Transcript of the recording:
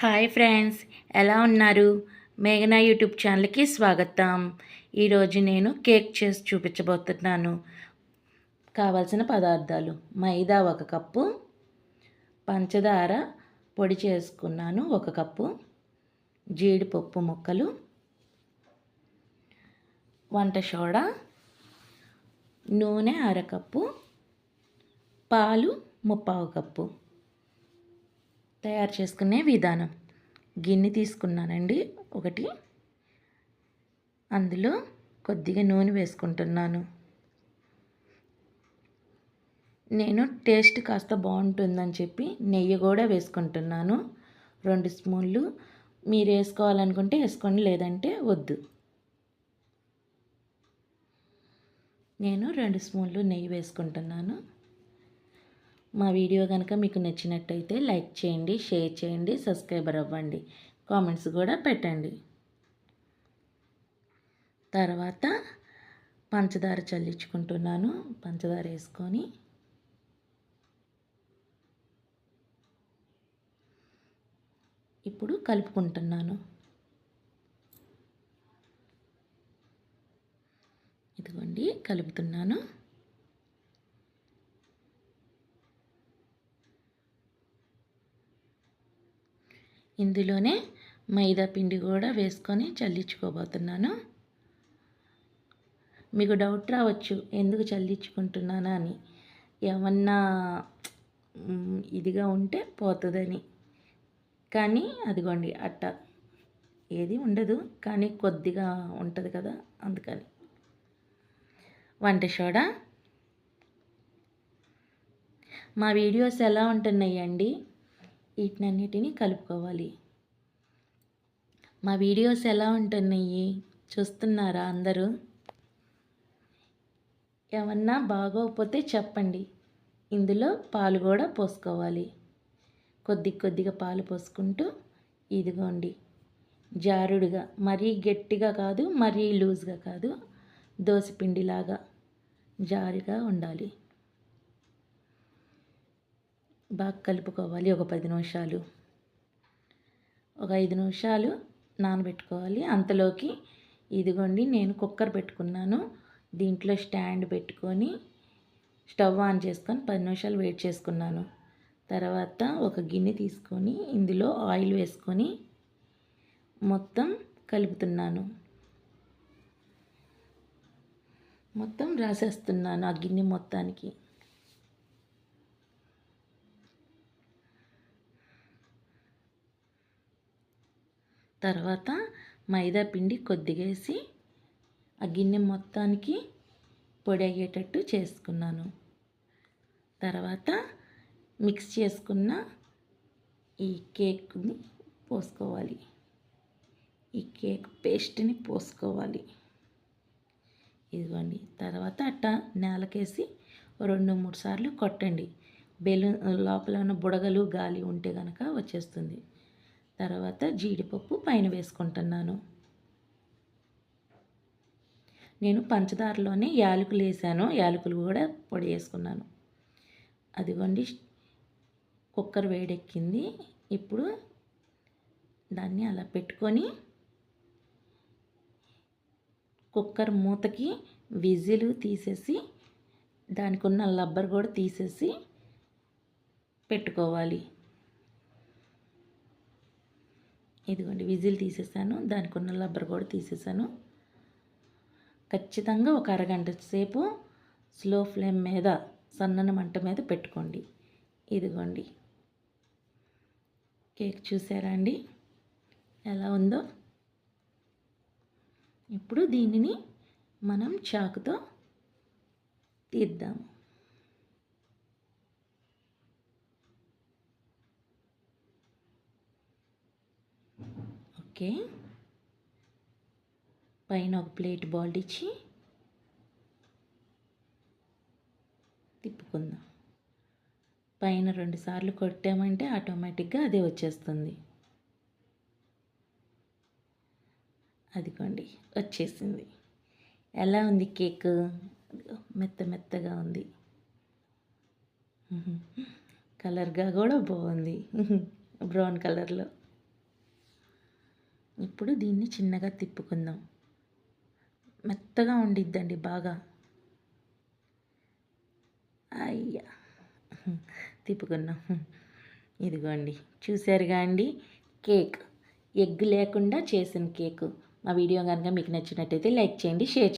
Hi friends, ఎలా ఉన్నారు? మేఘనా యూట్యూబ్ ఛానల్కి స్వాగతం. ఈరోజు నేను కేక్ చేసి చూపించబోతున్నాను. కావాల్సిన పదార్థాలు: మైదా 1 కప్పు, పంచదార పొడి చేసుకున్నాను 1 కప్పు, జీడిపప్పు ముక్కలు, వంట సోడా, నూనె 1/2 కప్పు, పాలు 3/4 కప్పు. తయారు చేసుకునే విధానం: గిన్నె తీసుకున్నానండి ఒకటి, అందులో కొద్దిగా నూనె వేసుకుంటున్నాను. నేను టేస్ట్ కాస్త బాగుంటుందని చెప్పి నెయ్యి కూడా వేసుకుంటున్నాను 2 స్పూన్లు. మీరు వేసుకోవాలనుకుంటే వేసుకోండి, లేదంటే వద్దు. నేను 2 స్పూన్లు నెయ్యి వేసుకుంటున్నాను. మా వీడియో కనుక మీకు నచ్చినట్టయితే లైక్ చేయండి, షేర్ చేయండి, సబ్స్క్రైబర్ అవ్వండి, కామెంట్స్ కూడా పెట్టండి. తర్వాత పంచదార చల్లించుకుంటున్నాను. పంచదార వేసుకొని ఇప్పుడు కలుపుకుంటున్నాను. ఇదిగోండి కలుపుతున్నాను. ఇందులోనే మైదా పిండి కూడా వేసుకొని చల్లించుకోబోతున్నాను. మీకు డౌట్ రావచ్చు ఎందుకు చల్లించుకుంటున్నానా అని. ఏమన్నా ఇదిగా ఉంటే పోతుందని. కానీ అదిగోండి అట్ట ఏది ఉండదు, కానీ కొద్దిగా ఉంటుంది కదా, అందుకని. వంట సోడా. మా వీడియోస్ ఎలా ఉంటున్నాయండి? వీటినన్నిటినీ కలుపుకోవాలి. మా వీడియోస్ ఎలా ఉంటున్నాయి చూస్తున్నారా అందరూ? ఏమన్నా బాగోకపోతే చెప్పండి. ఇందులో పాలు కూడా పోసుకోవాలి. కొద్దిగా పాలు పోసుకుంటూ ఇదిగోండి జారుడుగా, మరీ గట్టిగా కాదు, మరీ లూజ్గా కాదు, దోసపిండిలాగా జారుగా ఉండాలి. బాగా కలుపుకోవాలి. ఒక 10 నిమిషాలు, ఒక 5 నిమిషాలు నానబెట్టుకోవాలి. అంతలోకి ఇదిగోండి నేను కుక్కర్ పెట్టుకున్నాను. దీంట్లో స్టాండ్ పెట్టుకొని స్టవ్ ఆన్ చేసుకొని 10 నిమిషాలు వెయిట్ చేసుకున్నాను. తర్వాత ఒక గిన్నె తీసుకొని ఇందులో ఆయిల్ వేసుకొని మొత్తం కలుపుతున్నాను. మొత్తం రాసేస్తున్నాను ఆ గిన్నె మొత్తానికి. తర్వాత మైదా పిండి కొద్దిగా వేసి ఆ గిన్నె మొత్తానికి పొడి అయ్యేటట్టు చేసుకున్నాను. తర్వాత మిక్స్ చేసుకున్న ఈ కేక్ని పోసుకోవాలి. ఈ కేక్ పేస్ట్ని పోసుకోవాలి. ఇదిగోండి. తర్వాత అట్ట నేలకేసి 2-3 సార్లు కొట్టండి. బెలూన్ లోపల ఉన్న బుడగలు గాలి ఉంటే కనుక వచ్చేస్తుంది. తర్వాత జీడిపప్పు పైన వేసుకుంటున్నాను. నేను పంచదారలోనే యాలకులు వేసాను, యాలకులు కూడా పొడి వేసుకున్నాను. అదిగోండి కుక్కర్ వేడెక్కింది. ఇప్పుడు దాన్ని అలా పెట్టుకొని కుక్కర్ మూతకి విజిల్ తీసేసి దానికి ఉన్న రబ్బర్ కూడా తీసేసి పెట్టుకోవాలి. ఇదిగోండి విజిల్ తీసేసాను, దానికి ఉన్న రబ్బర్ కూడా తీసేసాను. ఖచ్చితంగా ఒక అరగంట సేపు స్లో ఫ్లేమ్ మీద, సన్నని మంట మీద పెట్టుకోండి. ఇదిగోండి కేక్ చూసారా అండి ఎలా ఉందో? ఇప్పుడు దీనిని మనం చాకుతో తీద్దాము. ఓకే, పైన ఒక ప్లేట్ బౌల్ ఇచ్చి తిప్పుకుందాం. పైన 2 సార్లు కొట్టామంటే ఆటోమేటిక్గా అదే వచ్చేస్తుంది. అదిగోండి వచ్చేసింది. ఎలా ఉంది కేక్? మెత్తగా ఉంది. కలర్గా కూడా బాగుంది, బ్రౌన్ కలర్లో. ఇప్పుడు దీన్ని చిన్నగా తిప్పుకుందాం. మెత్తగా ఉండిద్దండి బాగా. అయ్యా తిప్పుకున్నాం. ఇదిగోండి చూసారుగా అండి, కేక్ ఎగ్ లేకుండా చేసిన కేకు. మా వీడియో కనుక మీకు నచ్చినట్టయితే లైక్ చేయండి, షేర్ చేయండి.